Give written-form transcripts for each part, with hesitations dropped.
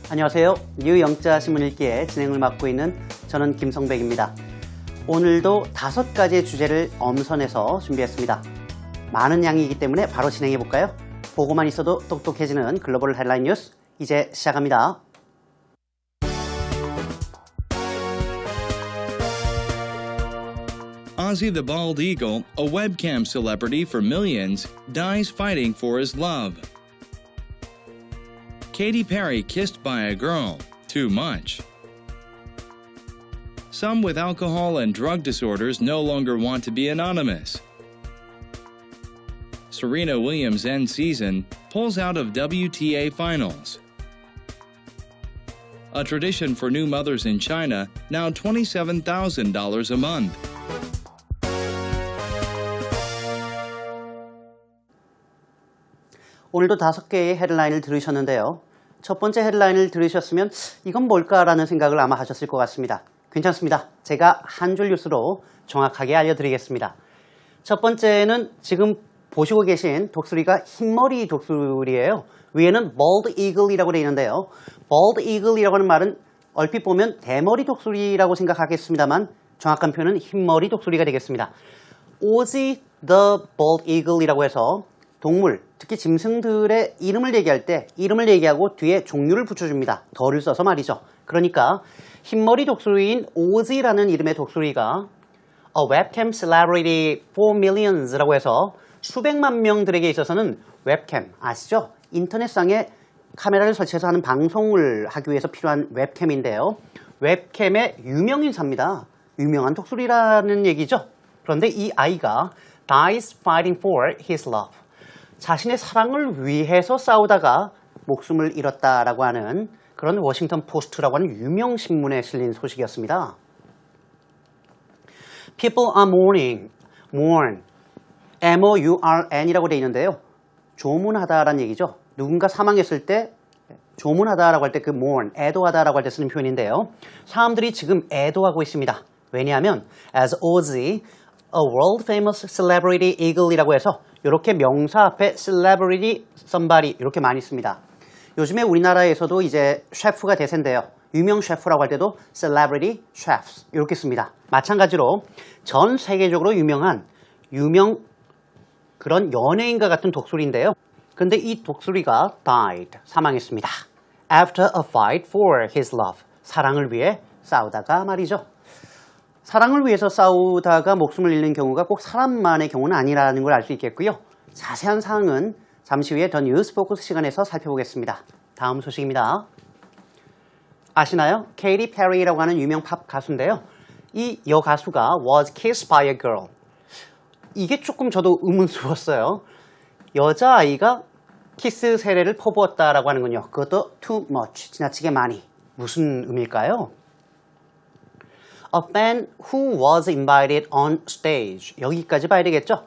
안녕하세요. 뉴영자 신문 읽기의 진행을 맡고 있는 저는 김성백입니다. 오늘도 5가지의 주제를 엄선해서 준비했습니다. 많은 양이기 때문에 바로 진행해 볼까요? 보고만 있어도 똑똑해지는 글로벌 헤드라인 뉴스 이제 시작합니다. Ozzy the Bald Eagle, a webcam celebrity for millions, dies fighting for his love. Katy Perry kissed by a girl. Too much. Some with alcohol and drug disorders no longer want to be anonymous. Serena Williams' end season pulls out of WTA finals. A tradition for new mothers in China, now $27,000 a month. 오늘도 5개의 헤드라인을 들으셨는데요. 첫 번째 헤드라인을 들으셨으면 이건 뭘까라는 생각을 아마 하셨을 것 같습니다. 괜찮습니다. 제가 한 줄 뉴스로 정확하게 알려드리겠습니다. 첫 번째는 지금 보시고 계신 독수리가 흰머리 독수리예요. 위에는 bald eagle이라고 되어 있는데요. bald eagle이라고 하는 말은 얼핏 보면 대머리 독수리라고 생각하겠습니다만 정확한 표현은 흰머리 독수리가 되겠습니다. Ozzy the bald eagle이라고 해서 동물, 특히 짐승들의 이름을 얘기할 때 이름을 얘기하고 뒤에 종류를 붙여줍니다. 덜을 써서 말이죠. 그러니까 흰머리 독수리인 오지라는 이름의 독수리가 A webcam celebrity for millions라고 해서 수백만 명들에게 있어서는 웹캠 아시죠? 인터넷상에 카메라를 설치해서 하는 방송을 하기 위해서 필요한 웹캠인데요. 웹캠의 유명인사입니다. 유명한 독수리라는 얘기죠. 그런데 이 아이가 dies fighting for his love. 자신의 사랑을 위해서 싸우다가 목숨을 잃었다라고 하는 그런 워싱턴 포스트라고 하는 유명 신문에 실린 소식이었습니다. People are mourn, M-O-U-R-N이라고 되어 있는데요. 조문하다라는 얘기죠. 누군가 사망했을 때 조문하다라고 할 때 그 mourn, 애도하다라고 할 때 쓰는 표현인데요. 사람들이 지금 애도하고 있습니다. 왜냐하면 as Ozzy, a world famous celebrity eagle이라고 해서 이렇게 명사 앞에 celebrity, somebody 이렇게 많이 씁니다. 요즘에 우리나라에서도 이제 셰프가 대세인데요. 유명 셰프라고 할 때도 celebrity chefs 이렇게 씁니다. 마찬가지로 전 세계적으로 유명한 그런 연예인과 같은 독수리인데요. 근데 이 독수리가 died, 사망했습니다. After a fight for his love, 사랑을 위해 싸우다가 말이죠. 사랑을 위해서 싸우다가 목숨을 잃는 경우가 꼭 사람만의 경우는 아니라는 걸 알 수 있겠고요. 자세한 사항은 잠시 후에 더 뉴스 포커스 시간에서 살펴보겠습니다. 다음 소식입니다. 아시나요? 케이티 페리라고 하는 유명 팝 가수인데요. 이 여가수가 was kissed by a girl. 이게 조금 저도 의문스러웠어요. 여자아이가 키스 세례를 퍼부었다라고 하는군요. 그것도 too much, 지나치게 많이. 무슨 의미일까요? A fan who was invited on stage. 여기까지 봐야 되겠죠?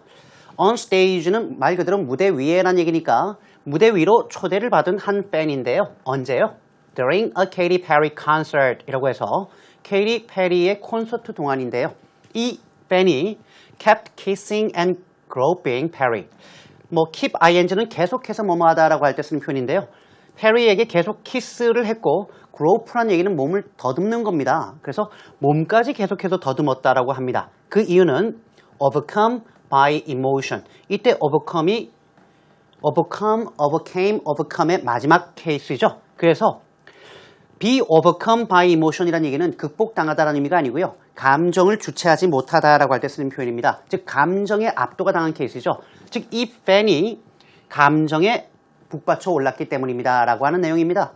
On stage는 말 그대로 무대 위에란 얘기니까 무대 위로 초대를 받은 한 팬인데요. 언제요? During a Katy Perry concert 이라고 해서 케이티 페리의 콘서트 동안인데요. 이 팬이 kept kissing and groping Perry. keep ing는 계속해서 뭐뭐하다라고 할 때 쓰는 표현인데요. 페리에게 계속 키스를 했고 grope란 얘기는 몸을 더듬는 겁니다. 그래서 몸까지 계속해서 더듬었다라고 합니다. 그 이유는 overcome의 이때 overcame의 마지막 케이스죠. 그래서 be overcome by emotion이라는 얘기는 극복당하다라는 의미가 아니고요. 감정을 주체하지 못하다라고 할 때 쓰는 표현입니다. 즉 감정에 압도가 당한 케이스죠. 즉 이 팬이 감정에 북받쳐 올랐기 때문입니다. 라고 하는 내용입니다.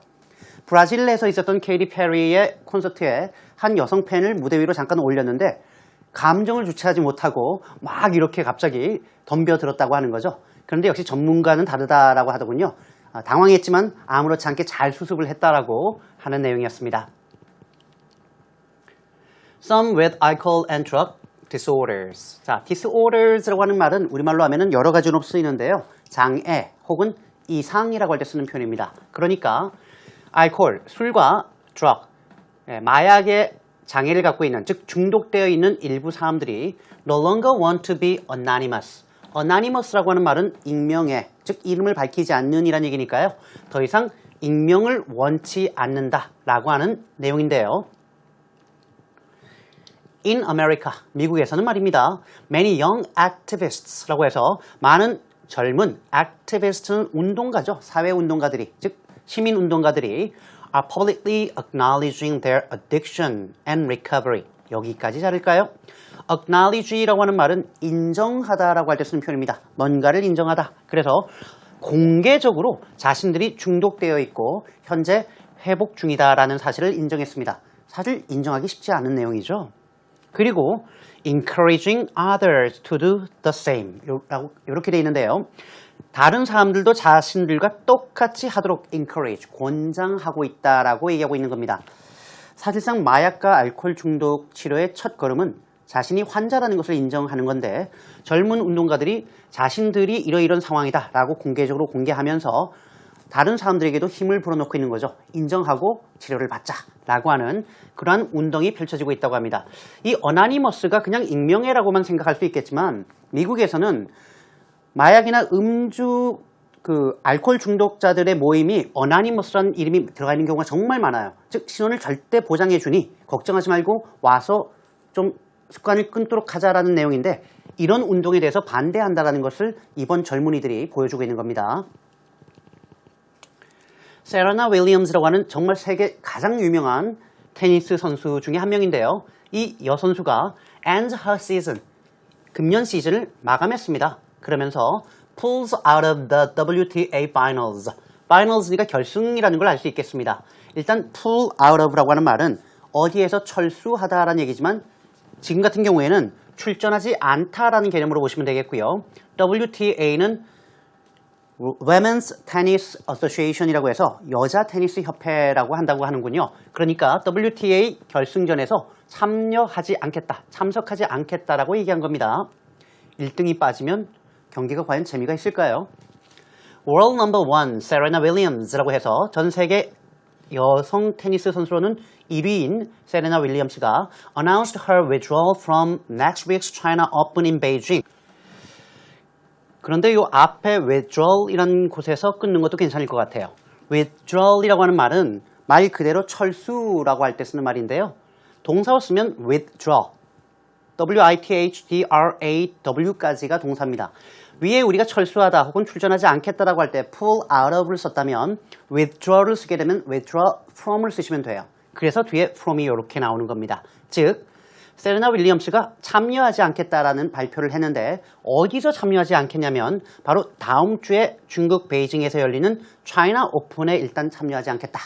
브라질에서 있었던 케이티 페리의 콘서트에 한 여성 팬을 무대 위로 잠깐 올렸는데 감정을 주체하지 못하고 막 이렇게 갑자기 덤벼들었다고 하는 거죠. 그런데 역시 전문가는 다르다라고 하더군요. 당황했지만 아무렇지 않게 잘 수습을 했다라고 하는 내용이었습니다. Some with alcohol and drug disorders. 자, disorders라고 하는 말은 우리말로 하면은 여러 가지로 쓰이는데요. 장애 혹은 이상이라고 할 때 쓰는 표현입니다. 그러니까 알코올, 술과 drug, 마약의 장애를 갖고 있는, 즉 중독되어 있는 일부 사람들이 no longer want to be anonymous. anonymous라고 하는 말은 익명의, 즉 이름을 밝히지 않는 이란 얘기니까요. 더 이상 익명을 원치 않는다라고 하는 내용인데요. In America, 미국에서는 말입니다. Many young activists라고 해서 많은 젊은 activist는 운동가죠. 사회운동가들이, 즉 시민운동가들이 are publicly acknowledging their addiction and recovery. 여기까지 자를까요? acknowledge라고 하는 말은 인정하다라고 할 때 쓰는 표현입니다. 뭔가를 인정하다. 그래서 공개적으로 자신들이 중독되어 있고 현재 회복 중이다라는 사실을 인정했습니다. 사실 인정하기 쉽지 않은 내용이죠. 그리고 encouraging others to do the same 이렇게 되어 있는데요. 다른 사람들도 자신들과 똑같이 하도록 encourage, 권장하고 있다라고 얘기하고 있는 겁니다. 사실상 마약과 알코올 중독 치료의 첫 걸음은 자신이 환자라는 것을 인정하는 건데 젊은 운동가들이 자신들이 이러이런 상황이다 라고 공개적으로 공개하면서 다른 사람들에게도 힘을 불어넣고 있는 거죠. 인정하고 치료를 받자라고 하는 그러한 운동이 펼쳐지고 있다고 합니다. 이 어나니머스가 그냥 익명회라고만 생각할 수 있겠지만 미국에서는 마약이나 음주, 알코올 중독자들의 모임이 어나니머스라는 이름이 들어가 있는 경우가 정말 많아요. 즉 신원을 절대 보장해 주니 걱정하지 말고 와서 좀 습관을 끊도록 하자라는 내용인데 이런 운동에 대해서 반대한다는 것을 이번 젊은이들이 보여주고 있는 겁니다. 세레나 윌리엄스라고 하는 정말 세계 가장 유명한 테니스 선수 중에 한 명인데요. 이 여선수가 ends her season, 금년 시즌을 마감했습니다. 그러면서 pulls out of the WTA finals. finals니까 결승이라는 걸 알 수 있겠습니다. 일단 pull out of라고 하는 말은 어디에서 철수하다라는 얘기지만 지금 같은 경우에는 출전하지 않다라는 개념으로 보시면 되겠고요. WTA는 Women's Tennis Association이라고 해서 여자 테니스 협회라고 한다고 하는군요. 그러니까 WTA 결승전에서 참여하지 않겠다, 참석하지 않겠다라고 얘기한 겁니다. 1등이 빠지면 경기가 과연 재미가 있을까요? World number one, 세레나 윌리엄스라고 해서 전 세계 여성 테니스 선수로는 1위인 세레나 윌리엄스가 announced her withdrawal from next week's China Open in Beijing. 그런데 이 앞에 withdrawal이라는 곳에서 끊는 것도 괜찮을 것 같아요. withdrawal이라고 하는 말은 말 그대로 철수라고 할 때 쓰는 말인데요. 동사로 쓰면 withdraw, withdraw까지가 동사입니다. 위에 우리가 철수하다 혹은 출전하지 않겠다라고 할 때 pull out of를 썼다면 withdraw를 쓰게 되면 withdraw from을 쓰시면 돼요. 그래서 뒤에 from이 이렇게 나오는 겁니다. 즉 세레나 윌리엄스가 참여하지 않겠다라는 발표를 했는데 어디서 참여하지 않겠냐면 바로 다음 주에 중국 베이징에서 열리는 차이나 오픈에 일단 참여하지 않겠다.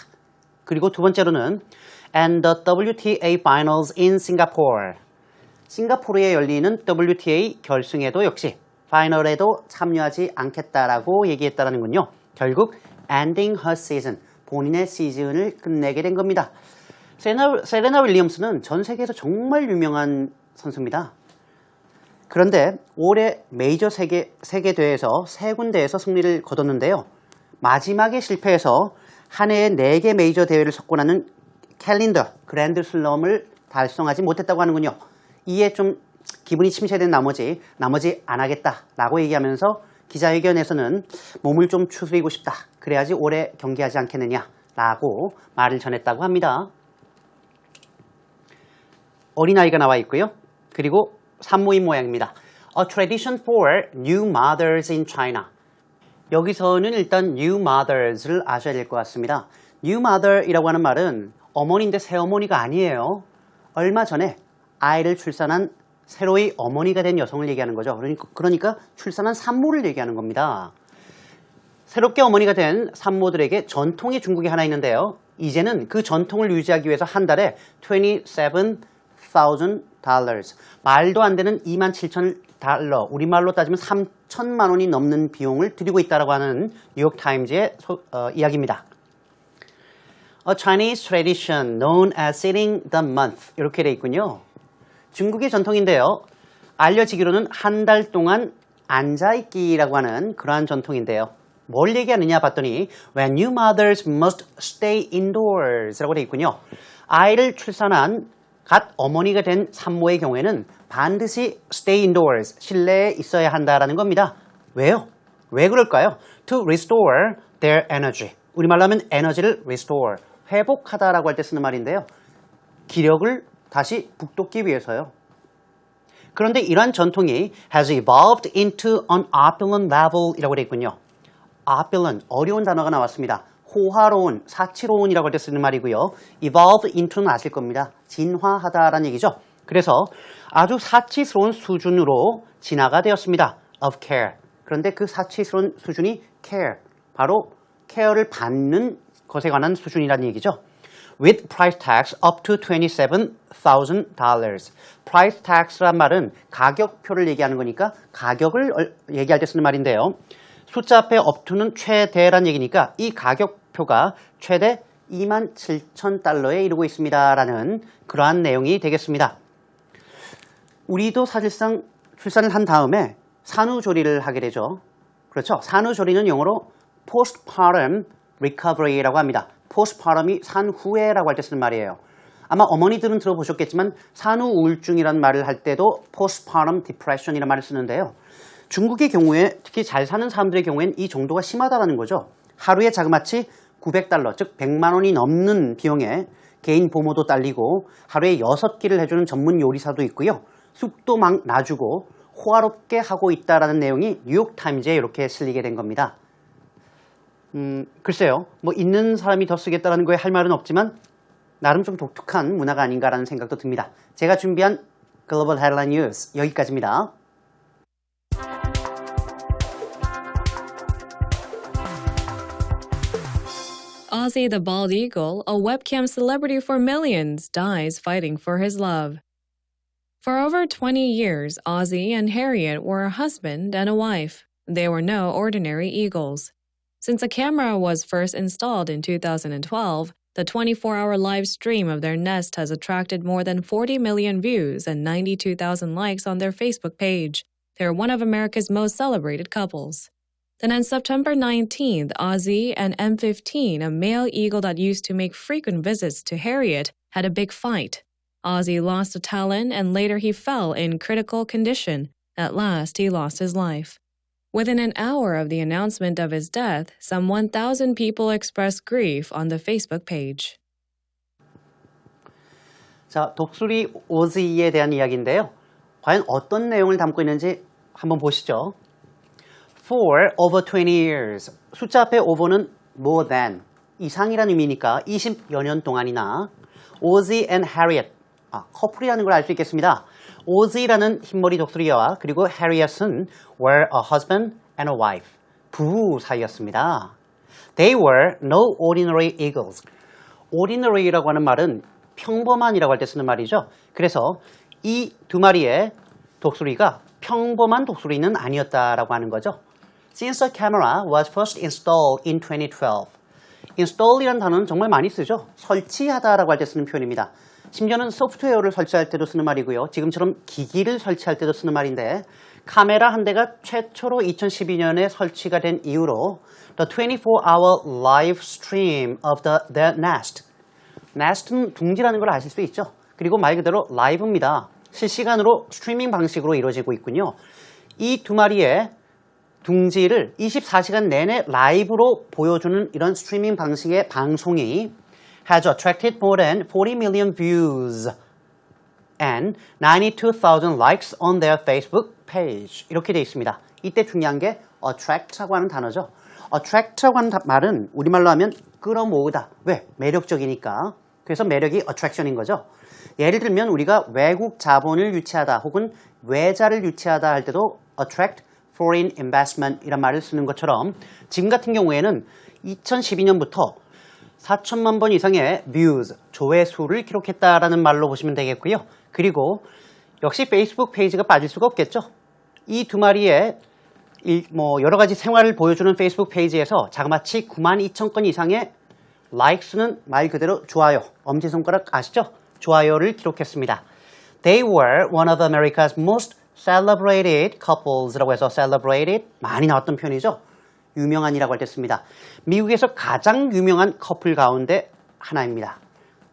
그리고 두 번째로는 and the WTA finals in Singapore. 싱가포르에 열리는 WTA 결승에도 역시 파이널에도 참여하지 않겠다라고 얘기했다라는군요. 결국 ending her season, 본인의 시즌을 끝내게 된 겁니다. 세레나 윌리엄스는 전 세계에서 정말 유명한 선수입니다. 그런데 올해 메이저 세계대회에서 3군데에서 승리를 거뒀는데요. 마지막에 실패해서 한 해에 4개 메이저 대회를 석권하는 캘린더 그랜드 슬럼을 달성하지 못했다고 하는군요. 이에 좀 기분이 침체된 나머지 안 하겠다라고 얘기하면서 기자회견에서는 몸을 좀 추스리고 싶다. 그래야지 올해 경기하지 않겠느냐라고 말을 전했다고 합니다. 어린아이가 나와 있고요. 그리고 산모임 모양입니다. A tradition for new mothers in China. 여기서는 일단 new mothers를 아셔야 될 것 같습니다. new mother이라고 하는 말은 어머니인데 새어머니가 아니에요. 얼마 전에 아이를 출산한 새로이 어머니가 된 여성을 얘기하는 거죠. 그러니까 출산한 산모를 얘기하는 겁니다. 새롭게 어머니가 된 산모들에게 전통이 중국에 하나 있는데요. 이제는 그 전통을 유지하기 위해서 한 달에 $27,000 말도 안 되는 27,000달러, 우리말로 따지면 3천만 원이 넘는 비용을 들이고 있다고 하는 뉴욕타임즈의 이야기입니다. A Chinese tradition known as sitting the month 이렇게 돼 있군요. 중국의 전통인데요. 알려지기로는 한 달 동안 앉아있기라고 하는 그러한 전통인데요. 뭘 얘기하느냐 봤더니 When new mothers must stay indoors 라고 돼 있군요. 아이를 출산한 갓 어머니가 된 산모의 경우에는 반드시 stay indoors, 실내에 있어야 한다라는 겁니다. 왜요? 왜 그럴까요? To restore their energy, 우리말로 하면 에너지를 restore, 회복하다라고 할 때 쓰는 말인데요. 기력을 다시 북돋기 위해서요. 그런데 이러한 전통이 has evolved into an opulent level이라고 되어 있군요. opulent, 어려운 단어가 나왔습니다. 호화로운, 사치로운이라고 할 때 쓰는 말이고요. evolve into는 아실 겁니다. 진화하다라는 얘기죠. 그래서 아주 사치스러운 수준으로 진화가 되었습니다. of care. 그런데 그 사치스러운 수준이 care, 바로 케어를 받는 것에 관한 수준이라는 얘기죠. With price tags up to $27,000. price tags란 말은 가격표를 얘기하는 거니까 가격을 얘기할 때 쓰는 말인데요. 숫자 앞에 up to는 최대란 얘기니까 이 가격표가 최대 27,000달러에 이르고 있습니다라는 그러한 내용이 되겠습니다. 우리도 사실상 출산을 한 다음에 산후조리를 하게 되죠. 그렇죠? 산후조리는 영어로 postpartum recovery라고 합니다. postpartum이 산후에라고 할 때 쓰는 말이에요. 아마 어머니들은 들어보셨겠지만 산후우울증이라는 말을 할 때도 postpartum depression이라는 말을 쓰는데요. 중국의 경우에 특히 잘 사는 사람들의 경우엔 이 정도가 심하다는 거죠. 하루에 자그마치 900달러, 즉 100만 원이 넘는 비용에 개인 보모도 딸리고 하루에 6끼를 해주는 전문 요리사도 있고요. 쑥도 막 놔주고 호화롭게 하고 있다라는 내용이 뉴욕타임즈에 이렇게 실리게 된 겁니다. 글쎄요. 뭐 있는 사람이 더 쓰겠다는 거에 할 말은 없지만 나름 좀 독특한 문화가 아닌가라는 생각도 듭니다. 제가 준비한 글로벌 헤드라인 뉴스 여기까지입니다. Ozzy the Bald Eagle, a webcam celebrity for millions, dies fighting for his love. For over 20 years, Ozzy and Harriet were a husband and a wife. They were no ordinary eagles. Since the camera was first installed in 2012, the 24-hour live stream of their nest has attracted more than 40 million views and 92,000 likes on their Facebook page. They're one of America's most celebrated couples. Then on September 19th, Ozzy and M15, a male eagle that used to make frequent visits to Harriet, had a big fight. Ozzy lost a talon and later he fell in critical condition. At last, he lost his life. Within an hour of the announcement of his death, some 1,000 people expressed grief on the Facebook page. 자, 독수리 오즈이에 대한 이야기인데요. 과연 어떤 내용을 담고 있는지 한번 보시죠. For over 20 years. 숫자 앞에 over는 more than, 이상이라는 의미니까 20여 년 동안이나 Ozzy and Harriet, 커플이라는 걸 알 수 있겠습니다. Ozzy라는 흰머리 독수리와 그리고 Harriet은 were a husband and a wife. 부부 사이였습니다. They were no ordinary eagles. ordinary라고 하는 말은 평범한이라고 할 때 쓰는 말이죠. 그래서 이 두 마리의 독수리가 평범한 독수리는 아니었다라고 하는 거죠. Since the camera was first installed in 2012. install이라는 단어는 정말 많이 쓰죠. 설치하다라고 할 때 쓰는 표현입니다. 심지어는 소프트웨어를 설치할 때도 쓰는 말이고요. 지금처럼 기기를 설치할 때도 쓰는 말인데 카메라 한 대가 최초로 2012년에 설치가 된 이후로 the 24-hour live stream of the nest. nest는 둥지라는 걸 아실 수 있죠. 그리고 말 그대로 라이브입니다. 실시간으로 스트리밍 방식으로 이루어지고 있군요. 이 두 마리의 둥지를 24시간 내내 라이브로 보여주는 이런 스트리밍 방식의 방송이 has attracted more than 40 million views and 92,000 likes on their Facebook page. 이렇게 되어 있습니다. 이때 중요한 게 attract라고 하는 단어죠. attract라고 하는 말은 우리말로 하면 끌어모으다. 왜? 매력적이니까. 그래서 매력이 attraction인 거죠. 예를 들면 우리가 외국 자본을 유치하다 혹은 외자를 유치하다 할 때도 attract foreign investment 이란 말을 쓰는 것처럼 지금 같은 경우에는 2012년부터 4천만 번 이상의 views, 조회수를 기록했다라는 말로 보시면 되겠고요. 그리고 역시 페이스북 페이지가 빠질 수가 없겠죠. 이 두 마리의 여러 가지 생활을 보여주는 페이스북 페이지에서 자그마치 92,000건 이상의 likes는 말 그대로 좋아요, 엄지손가락 아시죠? 좋아요를 기록했습니다. They were one of America's most celebrated couples라고 해서 celebrated 많이 나왔던 표현이죠. 유명한이라고 할 때 씁니다. 미국에서 가장 유명한 커플 가운데 하나입니다.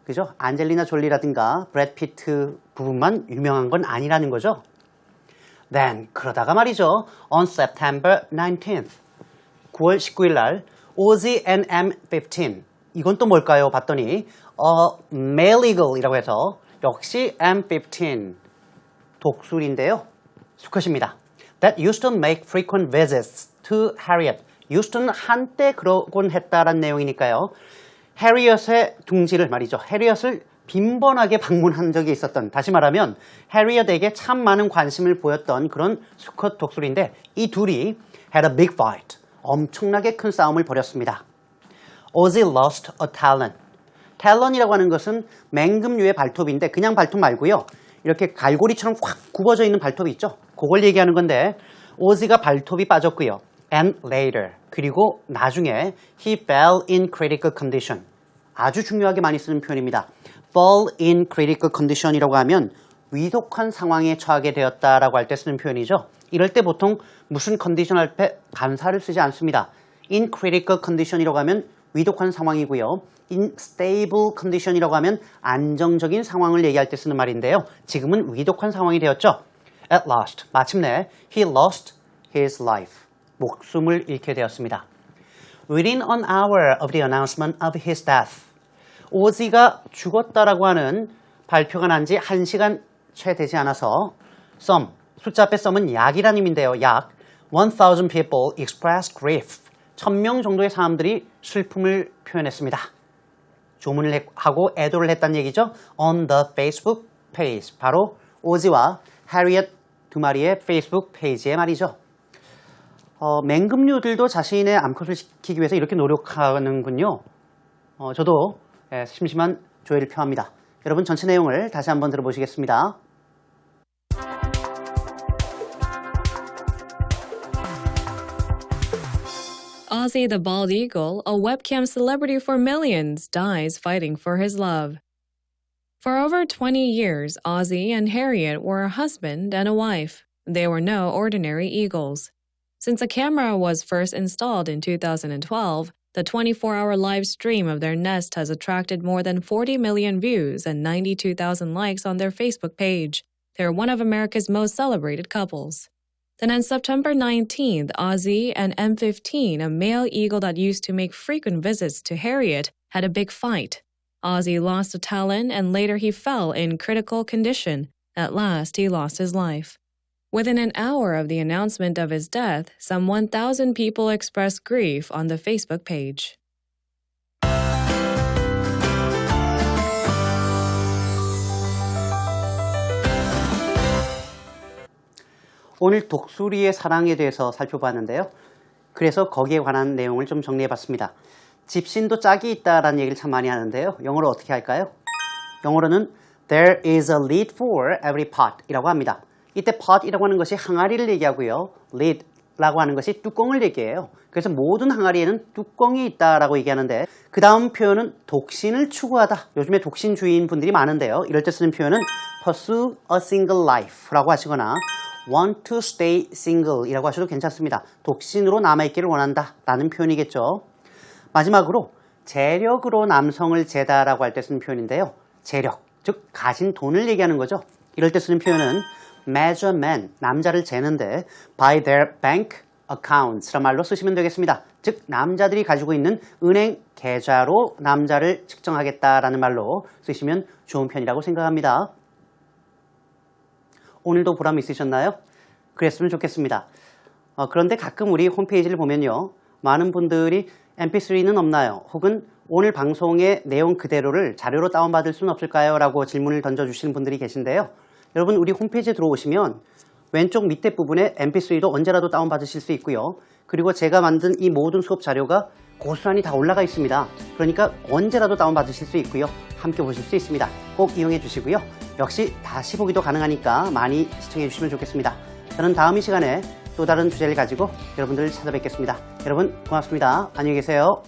그죠? 안젤리나 졸리라든가 브래드 피트 부분만 유명한 건 아니라는 거죠. Then 그러다가 말이죠. On September 19th 9월 19일 날 Ozzy and M15. 이건 또 뭘까요? 봤더니 male eagle이라고 해서 역시 M15 독수리인데요. 수컷입니다. That used to make frequent visits to Harriet. 유스턴은 한때 그러곤 했다라는 내용이니까요. 해리엇의 둥지를 말이죠. 해리엇을 빈번하게 방문한 적이 있었던, 다시 말하면 해리엇에게 참 많은 관심을 보였던 그런 수컷 독수리인데 이 둘이 had a big fight. 엄청나게 큰 싸움을 벌였습니다. Ozzy lost a talon. talon이라고 하는 것은 맹금류의 발톱인데 그냥 발톱 말고요. 이렇게 갈고리처럼 확 굽어져 있는 발톱이 있죠. 그걸 얘기하는 건데 오지가 발톱이 빠졌고요. And later. 그리고 나중에 he fell in critical condition. 아주 중요하게 많이 쓰는 표현입니다. fall in critical condition이라고 하면 위독한 상황에 처하게 되었다라고 할 때 쓰는 표현이죠. 이럴 때 보통 무슨 컨디션 할 때 간사를 쓰지 않습니다. in critical condition이라고 하면 위독한 상황이고요. in stable condition이라고 하면 안정적인 상황을 얘기할 때 쓰는 말인데요. 지금은 위독한 상황이 되었죠. At last, 마침내 he lost his life. 목숨을 잃게 되었습니다. Within an hour of the announcement of his death. 오지가 죽었다라고 하는 발표가 난 지 1시간 채 되지 않아서 some, 숫자 앞에 some은 약이라는 의미인데요. 약 1,000 people expressed grief. 1,000명 정도의 사람들이 슬픔을 표현했습니다. 조문을 하고 애도를 했다는 얘기죠. On the Facebook page. 바로 오지와 해리엇 두 마리의 페이스북 페이지에 말이죠. 맹금류들도 자신의 암컷을 지키기 위해서 이렇게 노력하는군요. 저도 심심한 조회를 표합니다. 여러분 전체 내용을 다시 한번 들어보시겠습니다. Ozzy the bald eagle, a webcam celebrity for millions, dies fighting for his love. For over 20 years, Ozzy and Harriet were a husband and a wife. They were no ordinary eagles. Since the camera was first installed in 2012, the 24-hour live stream of their nest has attracted more than 40 million views and 92,000 likes on their Facebook page. They're one of America's most celebrated couples. Then on September 19th, Ozzy and M15, a male eagle that used to make frequent visits to Harriet, had a big fight. Ozzy lost a talon and later he fell in critical condition. At last, he lost his life. Within an hour of the announcement of his death, some 1,000 people expressed grief on the Facebook page. 오늘 독수리의 사랑에 대해서 살펴봤는데요. 그래서 거기에 관한 내용을 좀 정리해봤습니다. 집신도 짝이 있다라는 얘기를 참 많이 하는데요. 영어로 어떻게 할까요? 영어로는 There is a lid for every pot 이라고 합니다. 이때 pot이라고 하는 것이 항아리를 얘기하고요. lid라고 하는 것이 뚜껑을 얘기해요. 그래서 모든 항아리에는 뚜껑이 있다라고 얘기하는데 그 다음 표현은 독신을 추구하다. 요즘에 독신주의인 분들이 많은데요. 이럴 때 쓰는 표현은 pursue a single life라고 하시거나 want to stay single 이라고 하셔도 괜찮습니다. 독신으로 남아있기를 원한다 라는 표현이겠죠. 마지막으로 재력으로 남성을 재다라고 할 때 쓰는 표현인데요. 재력, 즉 가진 돈을 얘기하는 거죠. 이럴 때 쓰는 표현은 measure men, 남자를 재는데 by their bank accounts 란 말로 쓰시면 되겠습니다. 즉 남자들이 가지고 있는 은행 계좌로 남자를 측정하겠다라는 말로 쓰시면 좋은 편이라고 생각합니다. 오늘도 보람 있으셨나요? 그랬으면 좋겠습니다. 그런데 가끔 우리 홈페이지를 보면요. 많은 분들이 mp3는 없나요? 혹은 오늘 방송의 내용 그대로를 자료로 다운받을 수는 없을까요? 라고 질문을 던져주시는 분들이 계신데요. 여러분 우리 홈페이지에 들어오시면 왼쪽 밑에 부분에 mp3도 언제라도 다운받으실 수 있고요. 그리고 제가 만든 이 모든 수업 자료가 고스란히 다 올라가 있습니다. 그러니까 언제라도 다운받으실 수 있고요. 함께 보실 수 있습니다. 꼭 이용해 주시고요. 역시 다시 보기도 가능하니까 많이 시청해 주시면 좋겠습니다. 저는 다음 이 시간에 또 다른 주제를 가지고 여러분들을 찾아뵙겠습니다. 여러분 고맙습니다. 안녕히 계세요.